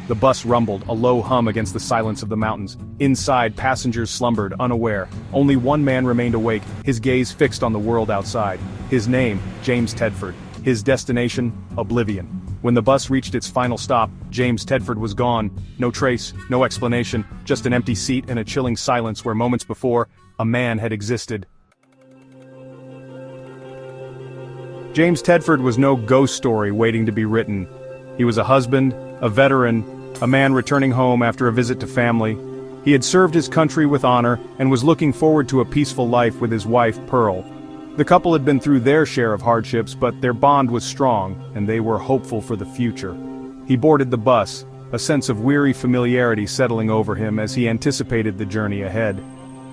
The bus rumbled, a low hum against the silence of the mountains. Inside, passengers slumbered, unaware. Only one man remained awake, his gaze fixed on the world outside. His name, James Tedford. His destination, oblivion. When the bus reached its final stop, James Tedford was gone. No trace, no explanation, just an empty seat and a chilling silence where moments before, a man had existed. James Tedford was no ghost story waiting to be written. He was a husband, a veteran, a man returning home after a visit to family. He had served his country with honor and was looking forward to a peaceful life with his wife, Pearl. The couple had been through their share of hardships, but their bond was strong, and they were hopeful for the future. He boarded the bus, a sense of weary familiarity settling over him as he anticipated the journey ahead.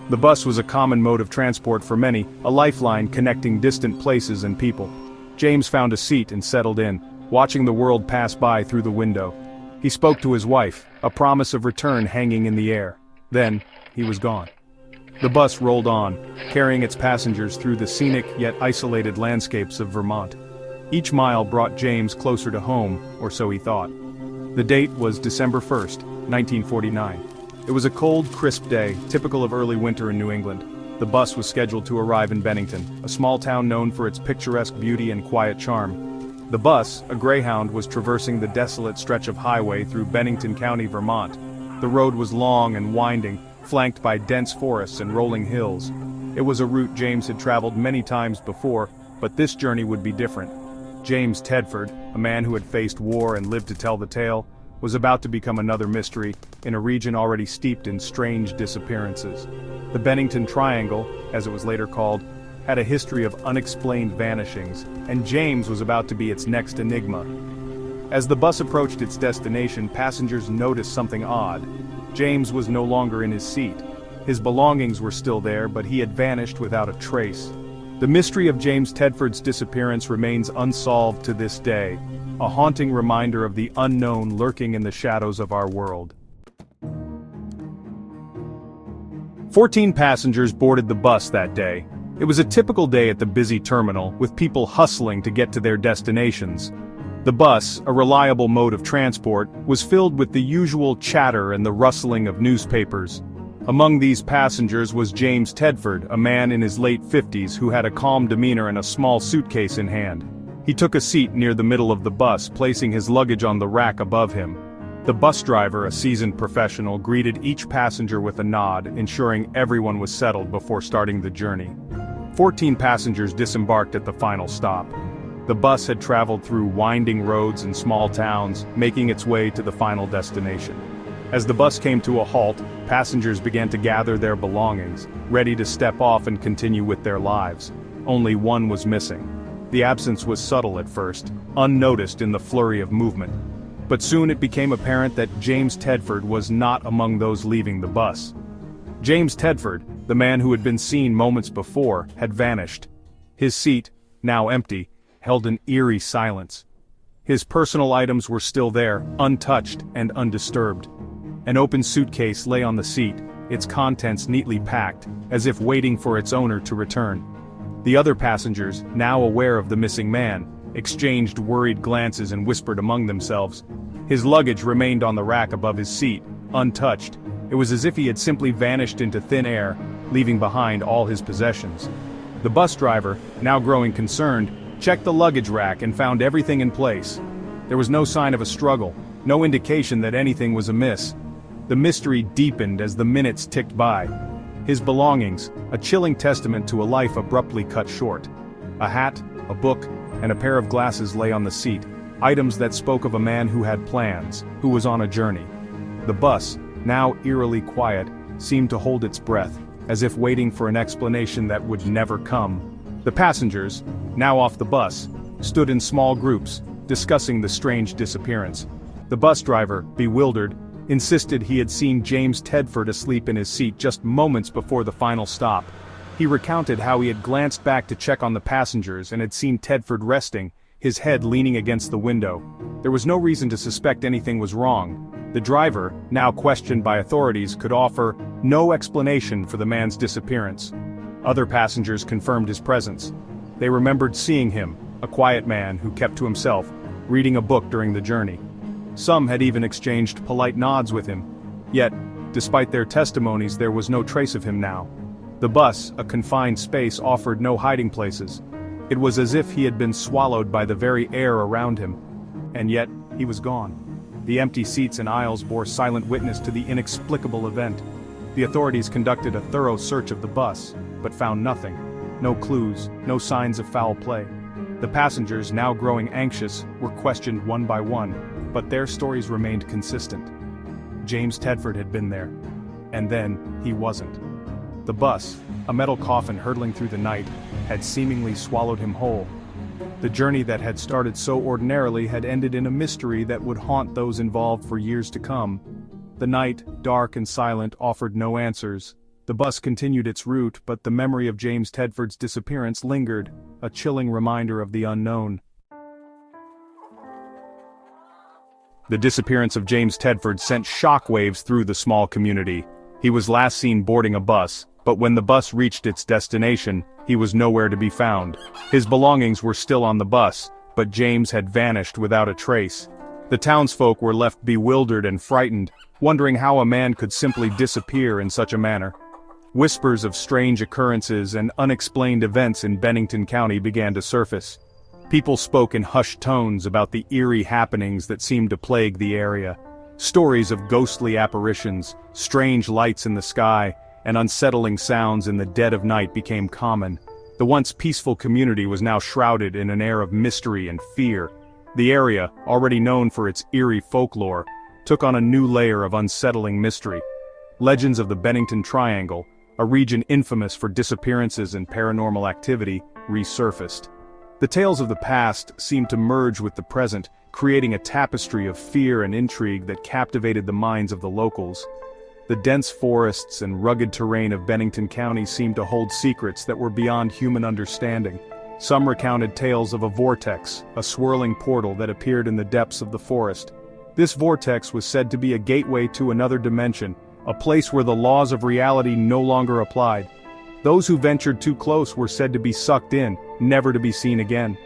The bus was a common mode of transport for many, a lifeline connecting distant places and people. James found a seat and settled in, watching the world pass by through the window. He spoke to his wife, a promise of return hanging in the air. Then, he was gone. The bus rolled on, carrying its passengers through the scenic yet isolated landscapes of Vermont. Each mile brought James closer to home, or so he thought. The date was December 1st, 1949. It was a cold, crisp day, typical of early winter in New England. The bus was scheduled to arrive in Bennington, a small town known for its picturesque beauty and quiet charm. The bus, a Greyhound, was traversing the desolate stretch of highway through Bennington County, Vermont. The road was long and winding, flanked by dense forests and rolling hills. It was a route James had traveled many times before, but this journey would be different. James Tedford, a man who had faced war and lived to tell the tale, was about to become another mystery in a region already steeped in strange disappearances. The Bennington Triangle, as it was later called, had a history of unexplained vanishings, and James was about to be its next enigma. As the bus approached its destination, passengers noticed something odd. James was no longer in his seat. His belongings were still there, but he had vanished without a trace. The mystery of James Tedford's disappearance remains unsolved to this day, a haunting reminder of the unknown lurking in the shadows of our world. 14 passengers boarded the bus that day. It was a typical day at the busy terminal, with people hustling to get to their destinations. The bus, a reliable mode of transport, was filled with the usual chatter and the rustling of newspapers. Among these passengers was James Tedford, a man in his late 50s who had a calm demeanor and a small suitcase in hand. He took a seat near the middle of the bus, placing his luggage on the rack above him. The bus driver, a seasoned professional, greeted each passenger with a nod, ensuring everyone was settled before starting the journey. 14 passengers disembarked at the final stop. The bus had traveled through winding roads and small towns, making its way to the final destination. As the bus came to a halt, passengers began to gather their belongings, ready to step off and continue with their lives. Only one was missing. The absence was subtle at first, unnoticed in the flurry of movement. But soon it became apparent that James Tedford was not among those leaving the bus. James Tedford, the man who had been seen moments before, had vanished. His seat, now empty, held an eerie silence. His personal items were still there, untouched and undisturbed. An open suitcase lay on the seat, its contents neatly packed, as if waiting for its owner to return. The other passengers, now aware of the missing man, exchanged worried glances and whispered among themselves. His luggage remained on the rack above his seat, untouched. It was as if he had simply vanished into thin air, leaving behind all his possessions. The bus driver, now growing concerned, checked the luggage rack and found everything in place. There was no sign of a struggle, no indication that anything was amiss. The mystery deepened as the minutes ticked by. His belongings, a chilling testament to a life abruptly cut short. A hat, a book, and a pair of glasses lay on the seat, items that spoke of a man who had plans, who was on a journey. The bus, now eerily quiet, seemed to hold its breath, as if waiting for an explanation that would never come. The passengers, now off the bus, stood in small groups, discussing the strange disappearance. The bus driver, bewildered, insisted he had seen James Tedford asleep in his seat just moments before the final stop. He recounted how he had glanced back to check on the passengers and had seen Tedford resting, his head leaning against the window. There was no reason to suspect anything was wrong. The driver, now questioned by authorities, could offer no explanation for the man's disappearance. Other passengers confirmed his presence. They remembered seeing him, a quiet man who kept to himself, reading a book during the journey. Some had even exchanged polite nods with him. Yet, despite their testimonies, there was no trace of him now. The bus, a confined space, offered no hiding places. It was as if he had been swallowed by the very air around him. And yet, he was gone. The empty seats and aisles bore silent witness to the inexplicable event. The authorities conducted a thorough search of the bus, but found nothing. No clues, no signs of foul play. The passengers, now growing anxious, were questioned one by one, but their stories remained consistent. James Tedford had been there. And then, he wasn't. The bus, a metal coffin hurtling through the night, had seemingly swallowed him whole. The journey that had started so ordinarily had ended in a mystery that would haunt those involved for years to come. The night, dark and silent, offered no answers. The bus continued its route, but the memory of James Tedford's disappearance lingered, a chilling reminder of the unknown. The disappearance of James Tedford sent shockwaves through the small community. He was last seen boarding a bus, but when the bus reached its destination, he was nowhere to be found. His belongings were still on the bus, but James had vanished without a trace. The townsfolk were left bewildered and frightened, wondering how a man could simply disappear in such a manner. Whispers of strange occurrences and unexplained events in Bennington County began to surface. People spoke in hushed tones about the eerie happenings that seemed to plague the area. Stories of ghostly apparitions, strange lights in the sky, and unsettling sounds in the dead of night became common. The once peaceful community was now shrouded in an air of mystery and fear. The area, already known for its eerie folklore, took on a new layer of unsettling mystery. Legends of the Bennington Triangle, a region infamous for disappearances and paranormal activity, resurfaced. The tales of the past seemed to merge with the present, creating a tapestry of fear and intrigue that captivated the minds of the locals. The dense forests and rugged terrain of Bennington County seemed to hold secrets that were beyond human understanding. Some recounted tales of a vortex, a swirling portal that appeared in the depths of the forest. This vortex was said to be a gateway to another dimension, a place where the laws of reality no longer applied. Those who ventured too close were said to be sucked in, never to be seen again.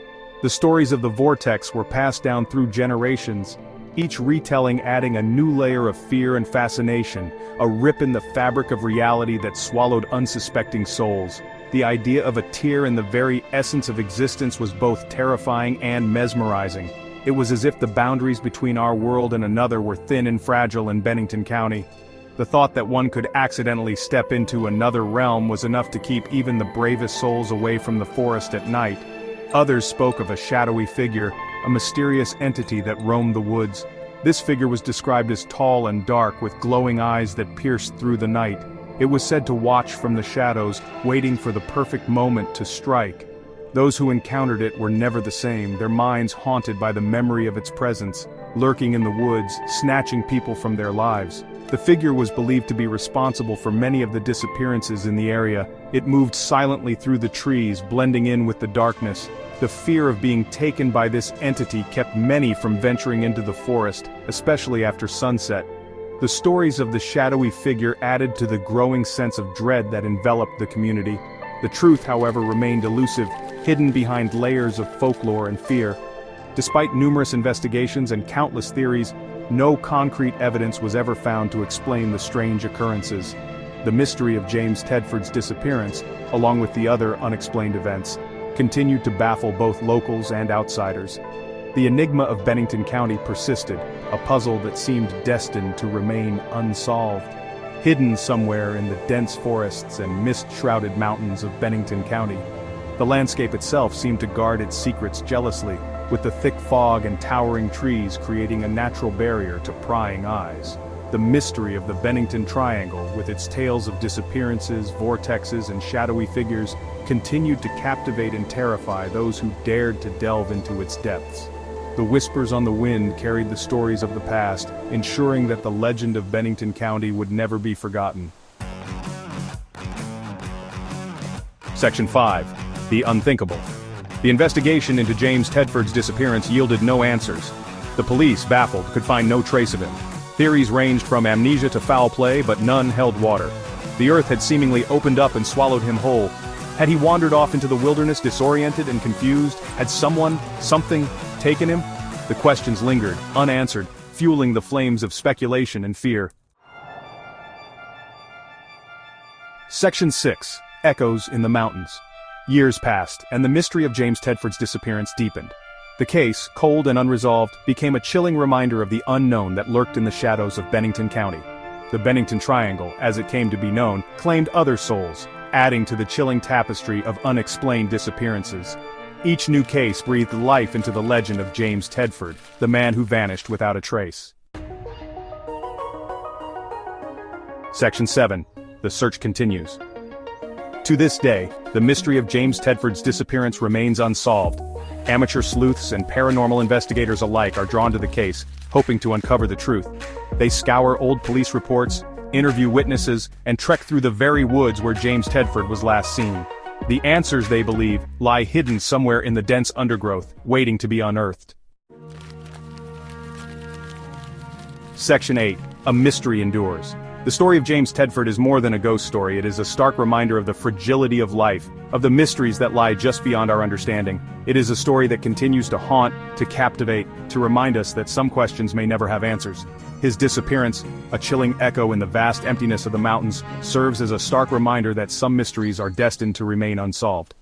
The stories of the vortex were passed down through generations, each retelling adding a new layer of fear and fascination, a rip in the fabric of reality that swallowed unsuspecting souls. The idea of a tear in the very essence of existence was both terrifying and mesmerizing. It was as if the boundaries between our world and another were thin and fragile in Bennington County. The thought that one could accidentally step into another realm was enough to keep even the bravest souls away from the forest at night. Others spoke of a shadowy figure, a mysterious entity that roamed the woods. This figure was described as tall and dark with glowing eyes that pierced through the night. It was said to watch from the shadows, waiting for the perfect moment to strike. Those who encountered it were never the same, their minds haunted by the memory of its presence, lurking in the woods, snatching people from their lives. The figure was believed to be responsible for many of the disappearances in the area. It moved silently through the trees, blending in with the darkness. The fear of being taken by this entity kept many from venturing into the forest, especially after sunset. The stories of the shadowy figure added to the growing sense of dread that enveloped the community. The truth, however, remained elusive, hidden behind layers of folklore and fear. Despite numerous investigations and countless theories, no concrete evidence was ever found to explain the strange occurrences. The mystery of James Tedford's disappearance, along with the other unexplained events, continued to baffle both locals and outsiders. The enigma of Bennington County persisted, a puzzle that seemed destined to remain unsolved. Hidden somewhere in the dense forests and mist-shrouded mountains of Bennington County, the landscape itself seemed to guard its secrets jealously, with the thick fog and towering trees creating a natural barrier to prying eyes. The mystery of the Bennington Triangle, with its tales of disappearances, vortexes, and shadowy figures, continued to captivate and terrify those who dared to delve into its depths. The whispers on the wind carried the stories of the past, ensuring that the legend of Bennington County would never be forgotten. Section 5. The Unthinkable. The investigation into James Tedford's disappearance yielded no answers. The police, baffled, could find no trace of him. Theories ranged from amnesia to foul play, but none held water. The earth had seemingly opened up and swallowed him whole. Had he wandered off into the wilderness disoriented and confused? Had someone, something, taken him? The questions lingered, unanswered, fueling the flames of speculation and fear. Section 6. Echoes in the Mountains. Years passed, and the mystery of James Tedford's disappearance deepened. The case, cold and unresolved, became a chilling reminder of the unknown that lurked in the shadows of Bennington County. The Bennington Triangle, as it came to be known, claimed other souls, adding to the chilling tapestry of unexplained disappearances. Each new case breathed life into the legend of James Tedford, the man who vanished without a trace. Section 7. The search continues. To this day, the mystery of James Tedford's disappearance remains unsolved. Amateur sleuths and paranormal investigators alike are drawn to the case, hoping to uncover the truth. They scour old police reports, interview witnesses, and trek through the very woods where James Tedford was last seen. The answers, they believe, lie hidden somewhere in the dense undergrowth, waiting to be unearthed. Section 8. A mystery endures. The story of James Tedford is more than a ghost story. It is a stark reminder of the fragility of life, of the mysteries that lie just beyond our understanding. It is a story that continues to haunt, to captivate, to remind us that some questions may never have answers. His disappearance, a chilling echo in the vast emptiness of the mountains, serves as a stark reminder that some mysteries are destined to remain unsolved.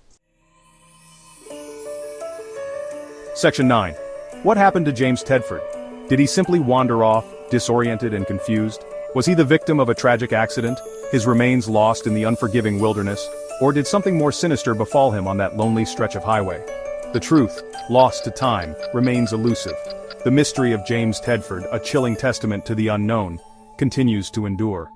Section 9. What happened to James Tedford? Did he simply wander off, disoriented and confused? Was he the victim of a tragic accident, his remains lost in the unforgiving wilderness, or did something more sinister befall him on that lonely stretch of highway? The truth, lost to time, remains elusive. The mystery of James Tedford, a chilling testament to the unknown, continues to endure.